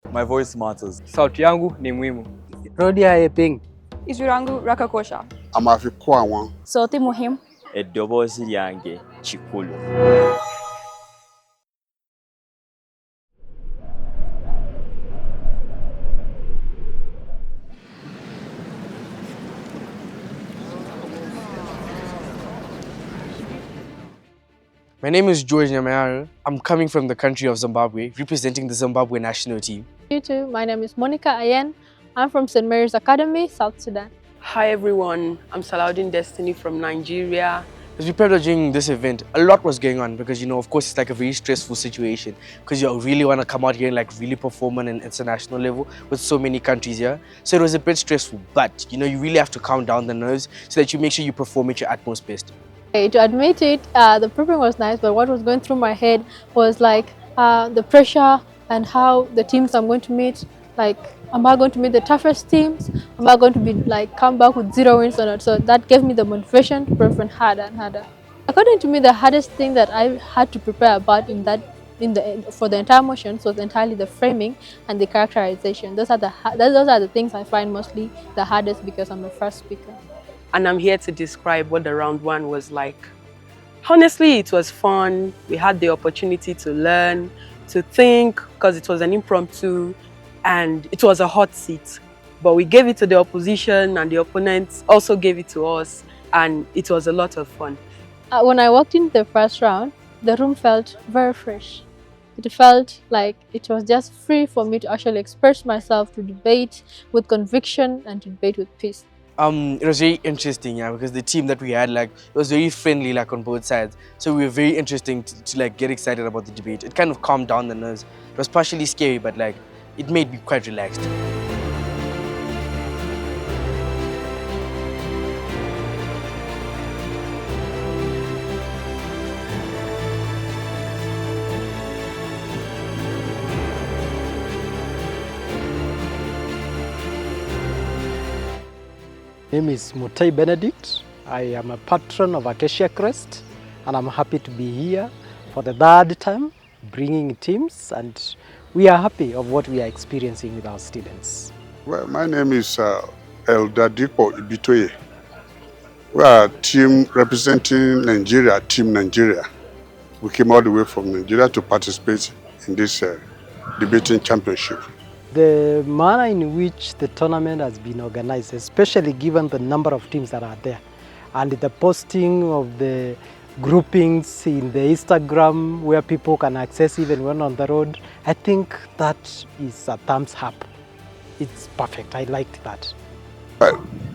My voice matters. Sauti yangu ni muhimu. Rodia Eping. Ijwi rakakosha. Amafikuwa wan. Sauti muhimu. Eddoboozi lyange kikulu. My name is George Nyamayaro. I'm coming from the country of Zimbabwe, representing the Zimbabwe national team. You too. My name is Monica Ayen. I'm from St. Mary's Academy, South Sudan. Hi everyone, I'm Salaudin Destiny from Nigeria. As we prepared during this event, a lot was going on because, of course, it's like a very stressful situation because you really want to come out here and like really perform on an international level with so many countries here. So it was a bit stressful, but you really have to calm down the nerves so that you make sure you perform at your utmost best. To admit it, the preparing was nice, but what was going through my head was like the pressure and how the teams I'm going to meet, like, am I going to meet the toughest teams? Am I going to be like come back with 0 wins or not? So that gave me the motivation to perform harder and harder. According to me, the hardest thing that I had to prepare about for the entire motions was entirely the framing and the characterization. Those are the things I find mostly the hardest because I'm the first speaker. And I'm here to describe what the round one was like. Honestly, it was fun. We had the opportunity to learn, to think, because it was an impromptu, and it was a hot seat. But we gave it to the opposition, and the opponents also gave it to us, and it was a lot of fun. When I walked into the first round, the room felt very fresh. It felt like it was just free for me to actually express myself, to debate with conviction and to debate with peace. It was very interesting, because the team that we had, it was very friendly, on both sides. So we were very interesting to get excited about the debate. It kind of calmed down the nerves. It was partially scary, but it made me quite relaxed. My name is Mutai Benedict. I am a patron of Acacia Crest, and I'm happy to be here for the third time, bringing teams, and we are happy of what we are experiencing with our students. Well, my name is Eldadipo Ibitoye. We are a team representing Nigeria, Team Nigeria. We came all the way from Nigeria to participate in this debating championship. The manner in which the tournament has been organized, especially given the number of teams that are there, and the posting of the groupings in the Instagram where people can access even when on the road, I think that is a thumbs up. It's perfect. I liked that.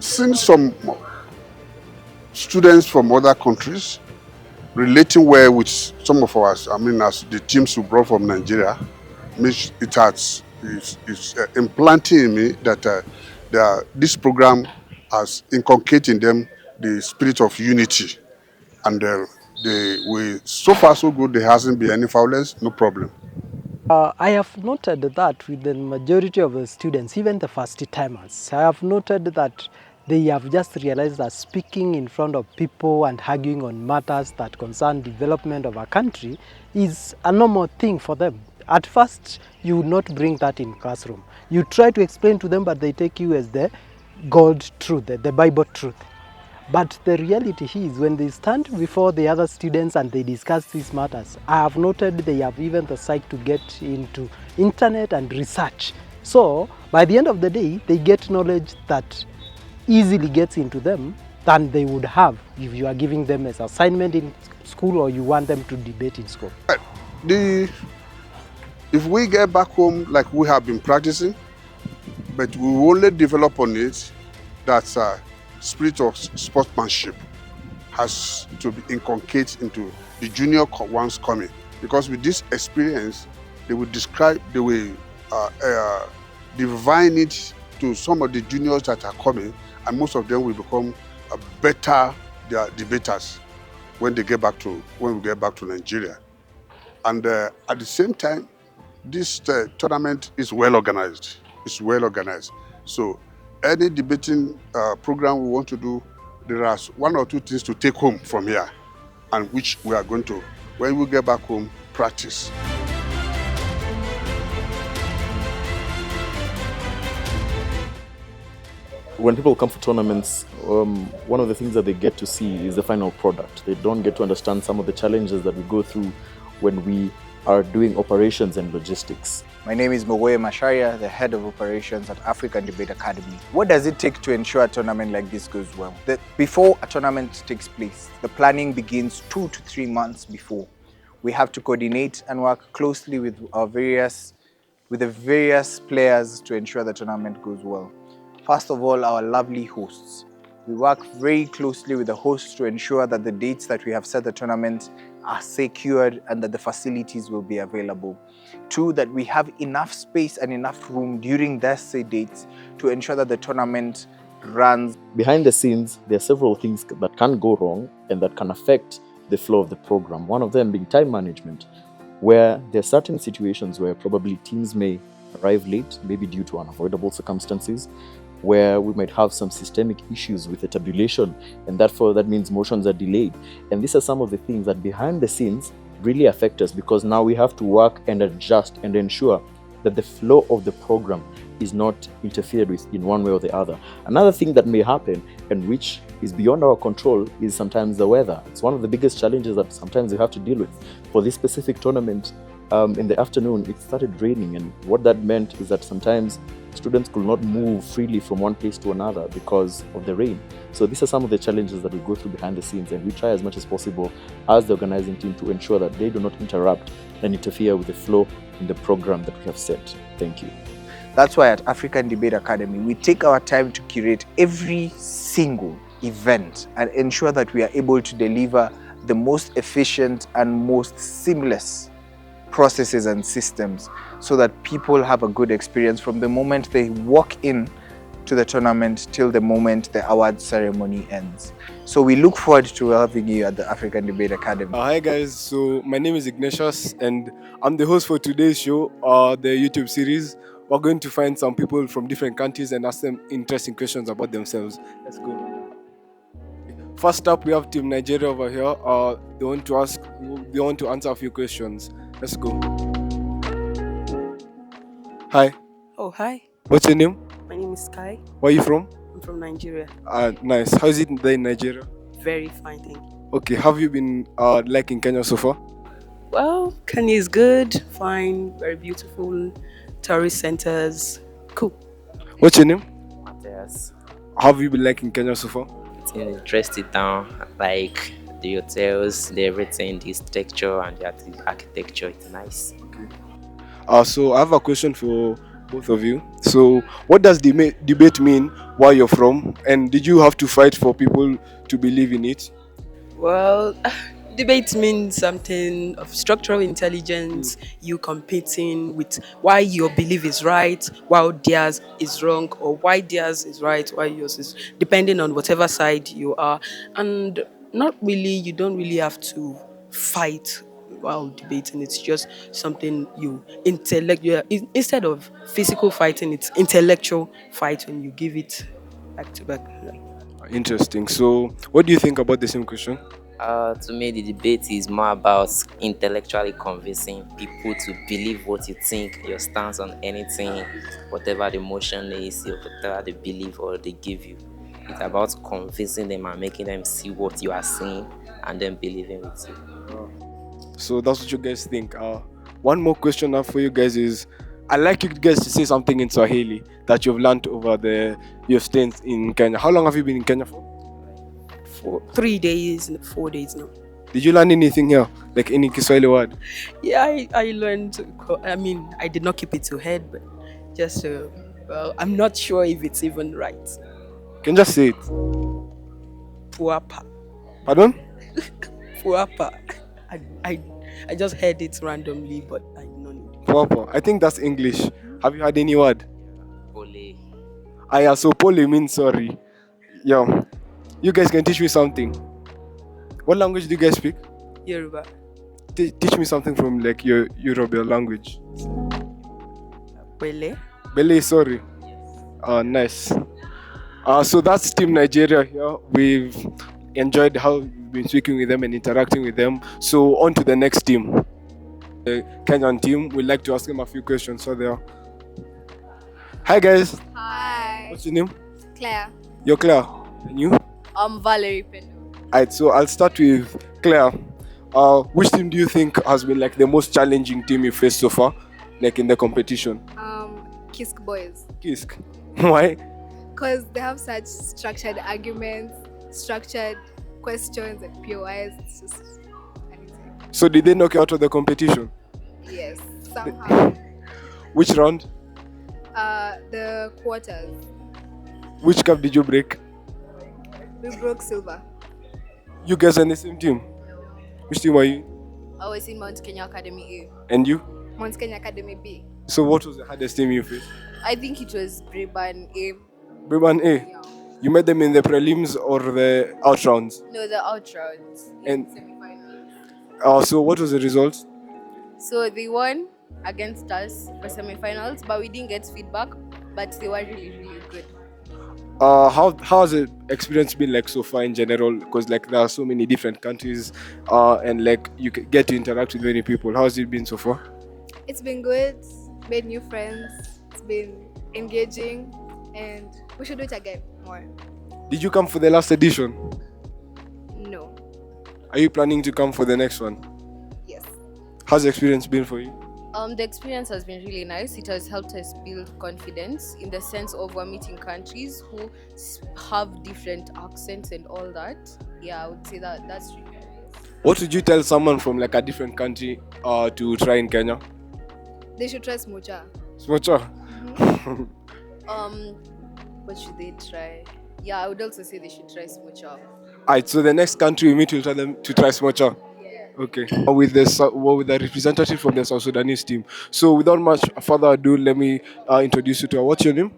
Since some students from other countries relating well with some of us, as the teams we brought from Nigeria, it's implanting in me that this program has inculcated in them the spirit of unity, and so far so good. There hasn't been any violence, no problem. I have noted that with the majority of the students, even the first timers, I have noted that they have just realized that speaking in front of people and arguing on matters that concern development of a country is a normal thing for them. At first, you would not bring that in classroom. You try to explain to them, but they take you as the God truth, the Bible truth. But the reality is, when they stand before the other students and they discuss these matters, I have noted they have even the psyche to get into internet and research. So, by the end of the day, they get knowledge that easily gets into them than they would have if you are giving them as assignment in school or you want them to debate in school. If we get back home like we have been practicing, but we only develop on it, that spirit of sportsmanship has to be inculcated into the junior ones coming. Because with this experience, they will divine it to some of the juniors that are coming, and most of them will become better debaters when we get back to Nigeria. And at the same time, this tournament is well organized. It's well organized. So any debating program we want to do, there are 1 or 2 things to take home from here, and which we are going to, when we get back home, practice. when people come for tournaments, one of the things that they get to see is the final product. They don't get to understand some of the challenges that we go through when we are doing operations and logistics. My name is Mogoye Masharia, the head of operations at African Debate Academy. What does it take to ensure a tournament like this goes well? Before a tournament takes place, the planning begins 2 to 3 months before. We have to coordinate and work closely with the various players to ensure the tournament goes well. First of all, our lovely hosts. We work very closely with the hosts to ensure that the dates that we have set the tournament are secured and that the facilities will be available. 2, that we have enough space and enough room during their say dates to ensure that the tournament runs. Behind the scenes, there are several things that can go wrong and that can affect the flow of the program. One of them being time management, where there are certain situations where probably teams may arrive late, maybe due to unavoidable circumstances, where we might have some systemic issues with the tabulation, and therefore that means motions are delayed. And these are some of the things that behind the scenes really affect us, because now we have to work and adjust and ensure that the flow of the program is not interfered with in one way or the other. Another thing that may happen, and which is beyond our control, is sometimes the weather. It's one of the biggest challenges that sometimes we have to deal with. For this specific tournament, in the afternoon, it started raining, and what that meant is that sometimes students could not move freely from one place to another because of the rain. So these are some of the challenges that we go through behind the scenes, and we try as much as possible as the organizing team to ensure that they do not interrupt and interfere with the flow in the program that we have set. Thank you. That's why at African Debate Academy, we take our time to curate every single event and ensure that we are able to deliver the most efficient and most seamless processes and systems so that people have a good experience from the moment they walk in to the tournament till the moment the award ceremony ends. So we look forward to having you at the African Debate Academy. Hi guys, so my name is Ignatius and I'm the host for today's show, the YouTube series. We're going to find some people from different countries and ask them interesting questions about themselves. Let's go. First up, we have Team Nigeria over here. They want to answer a few questions. Let's go. Hi. Oh, hi. What's your name? My name is Sky. Where are you from? I'm from Nigeria. Nice. How is it there in Nigeria? Very fine, thank you. Okay. Have you been liking Kenya so far? Well, Kenya is good, fine, very beautiful, tourist centers, cool. What's your name? Matthias. How have you been liking Kenya so far? It's an interesting town, like the hotels, the everything, the texture and the architecture. It's nice. Okay. So I have a question for both of you. So what does debate mean? Where you're from? And did you have to fight for people to believe in it? Well, debate means something of structural intelligence, you competing with why your belief is right, while theirs is wrong, or why theirs is right, why yours is, depending on whatever side you are. And not really, you don't really have to fight while debating. It's just something instead of physical fighting, it's intellectual fighting. You give it back to back. Interesting. So what do you think about the same question? To me, the debate is more about intellectually convincing people to believe what you think, your stance on anything, whatever the motion is, whatever they believe or they give you. It's about convincing them and making them see what you are saying and then believing it too. So that's what you guys think. One more question now for you guys is, I'd like you guys to say something in Swahili that you've learned over your stint in Kenya. How long have you been in Kenya for? For 3 days, 4 days now. Did you learn anything here? Like any Kiswahili word? Yeah, I learned, I did not keep it to head, but just, I'm not sure if it's even right. Can you just say it? Puapa. Pardon? Puapa. I just heard it randomly, but I don't know. Puapa. I think that's English. Have you heard any word? Pole. Yeah, so pole means sorry. Yeah. You guys can teach me something. What language do you guys speak? Yoruba. Teach me something from like your Yoruba language. Bele. Bele, sorry. Nice. So that's Team Nigeria here. We've enjoyed how we've been speaking with them and interacting with them. So on to the next team. The Kenyan team, we'd like to ask them a few questions. So there. Hi guys. Hi. What's your name? Claire. You're Claire. And you? Valerie Pendo. Alright, so I'll start with Claire. Which team do you think has been like the most challenging team you faced so far, like in the competition? Kisk Boys. Kisk. Why? Because they have such structured arguments, structured questions and POIs. It's just anything. So did they knock you out of the competition? Yes, somehow. Which round? The quarters. Which cup did you break? We broke silver. You guys are in the same team? Which team are you? I was in Mount Kenya Academy A. And you? Mount Kenya Academy B. So what was the hardest team you faced? I think it was Breban A. Breban A? Yeah. You met them in the prelims or the out rounds? No, the out rounds. And Semi-finals. so what was the result? So they won against us for semi-finals, but we didn't get feedback. But they were really, really good. How has the experience been like so far in general? Because like there are so many different countries, and like you get to interact with many people. How has it been so far? It's been good. Made new friends. It's been engaging, and we should do it again more. Did you come for the last edition? No. Are you planning to come for the next one? Yes. How's the experience been for you? The experience has been really nice. It has helped us build confidence in the sense of we're meeting countries who have different accents and all that. Yeah, I would say that that's really nice. What would you tell someone from like a different country to try in Kenya? They should try smocha. Smocha? What should they try? Yeah, I would also say they should try smocha. Alright, so the next country we meet, we'll tell them to try smocha. Okay. With the representative from the South Sudanese team. So without much further ado, let me introduce you to her. What's your name?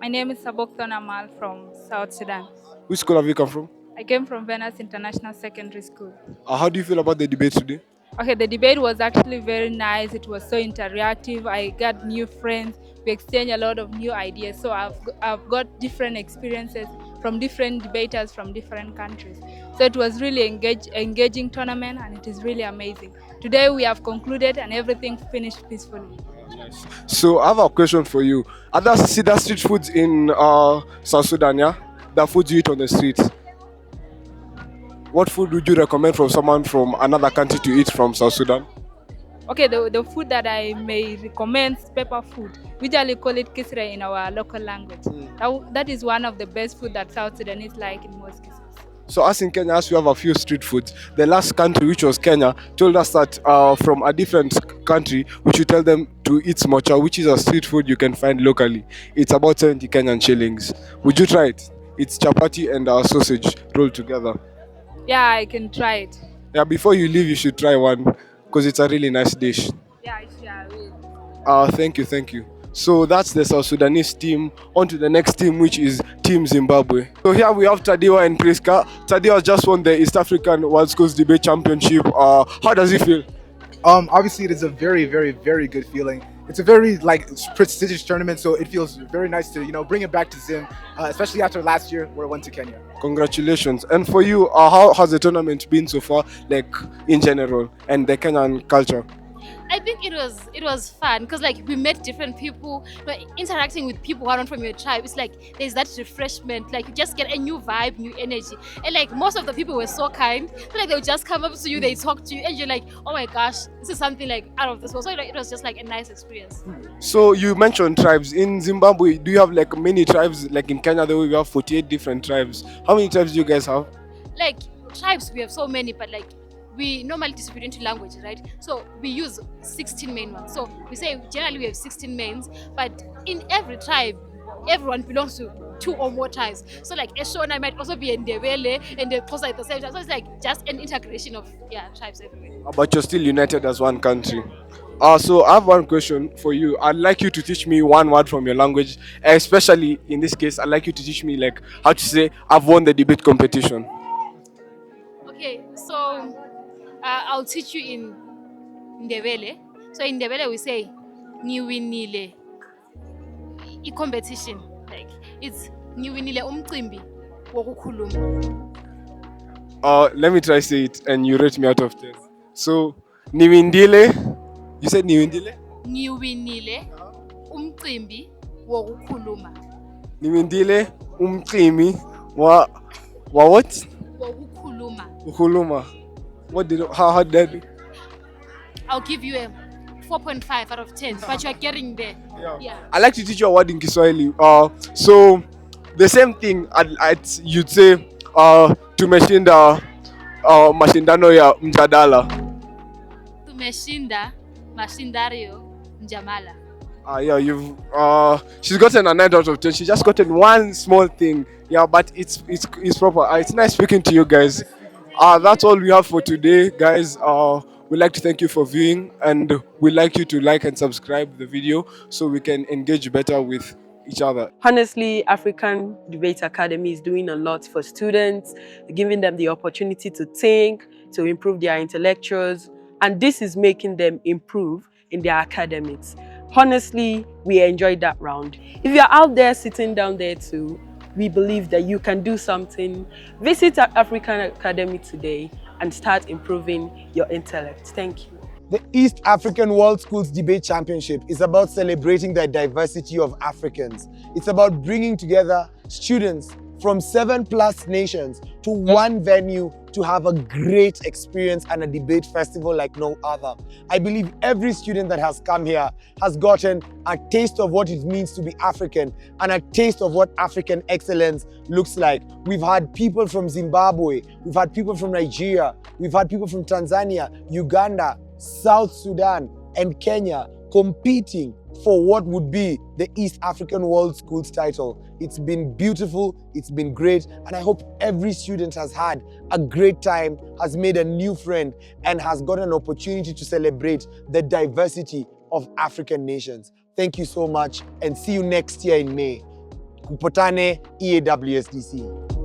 My name is Sabokton Amal from South Sudan. Which school have you come from? I came from Venice International Secondary School. How do you feel about the debate today? Okay, the debate was actually very nice. It was so interactive. I got new friends. We exchanged a lot of new ideas. So I've got different experiences from different debaters from different countries. So it was really engaging tournament, and it is really amazing. Today we have concluded and everything finished peacefully. Nice. So I have a question for you. Are there street foods in South Sudan, yeah? The foods you eat on the streets? What food would you recommend from someone from another country to eat from South Sudan? Okay, the food that I may recommend is pepper food. We usually call it kisre in our local language. That is one of the best food that South Sudanese like in most cases. So as in Kenya, as we have a few street foods, the last country, which was Kenya, told us that from a different country, we should tell them to eat smocha, which is a street food you can find locally. It's about 70 Kenyan shillings. Would you try it? It's chapati and sausage rolled together. Yeah, I can try it. Yeah, before you leave, you should try one because it's a really nice dish. Yeah, I will. Thank you. So that's the South Sudanese team. On to the next team, which is Team Zimbabwe. So here we have Tadiwa and Priska. Tadiwa just won the East African World Schools Debate Championship. How does it feel? Obviously, it is a very, very, very good feeling. It's a very prestigious tournament, so it feels very nice to bring it back to Zim, especially after last year where it went to Kenya. Congratulations. And for you, how has the tournament been so far, like in general, and the Kenyan culture? I think it was fun because we met different people, interacting with people who are not from your tribe. It's like there's that refreshment, you just get a new vibe, new energy, and most of the people were so kind. So they would just come up to you, they talk to you, and you're like, oh my gosh, this is something out of this world. So it was just a nice experience. So you mentioned tribes in Zimbabwe. Do you have many tribes? In Kenya, there we have 48 different tribes. How many tribes do you guys have? Tribes, we have so many, but we normally distribute into languages, right? So we use 16 main ones. So we say generally we have 16 mains, but in every tribe, everyone belongs to 2 or more tribes. So Eshona might also be in Ndebele and the Xhosa at the same time. So it's just an integration of tribes everywhere. But you're still united as one country. So I have one question for you. I'd like you to teach me one word from your language, especially in this case. I'd like you to teach me how to say I've won the debate competition. Okay, so I'll teach you in Ndebele. So in Ndebele we say niwinile. I competition, it's niwinile umcimbi wokukhuluma. Let me try say it and you rate me out of 10. So niwindile. You said niwindile? Niwinile umcimbi wokukhuluma. Niwindile umcimi wa what? Ukukhuluma. Ukhuluma. What did how did I do? I'll give you a 4.5 out of 10, but you're getting there. Yeah. I like to teach you a word in Kiswahili. So the same thing you'd say tumeshinda mashindano ya mjadala. Tumeshinda mashindario mjamala. Yeah, you've she's gotten a 9 out of 10. She just gotten one small thing. Yeah, but it's proper. It's nice speaking to you guys. That's all we have for today, guys. We'd like to thank you for viewing, and we'd like you to like and subscribe the video so we can engage better with each other. Honestly, African Debate Academy is doing a lot for students, giving them the opportunity to think, to improve their intellectuals, and this is making them improve in their academics. Honestly, we enjoyed that round. If you're out there sitting down there too, we believe that you can do something. Visit African Academy today and start improving your intellect. Thank you. The East African World Schools Debate Championship is about celebrating the diversity of Africans. It's about bringing together students from 7+ nations to one venue to have a great experience and a debate festival like no other. I believe every student that has come here has gotten a taste of what it means to be African and a taste of what African excellence looks like. We've had people from Zimbabwe, we've had people from Nigeria, we've had people from Tanzania, Uganda, South Sudan, and Kenya competing for what would be the East African World Schools title. It's been beautiful, it's been great, and I hope every student has had a great time, has made a new friend, and has got an opportunity to celebrate the diversity of African nations. Thank you so much, and see you next year in May. Kupotane EAWSDC.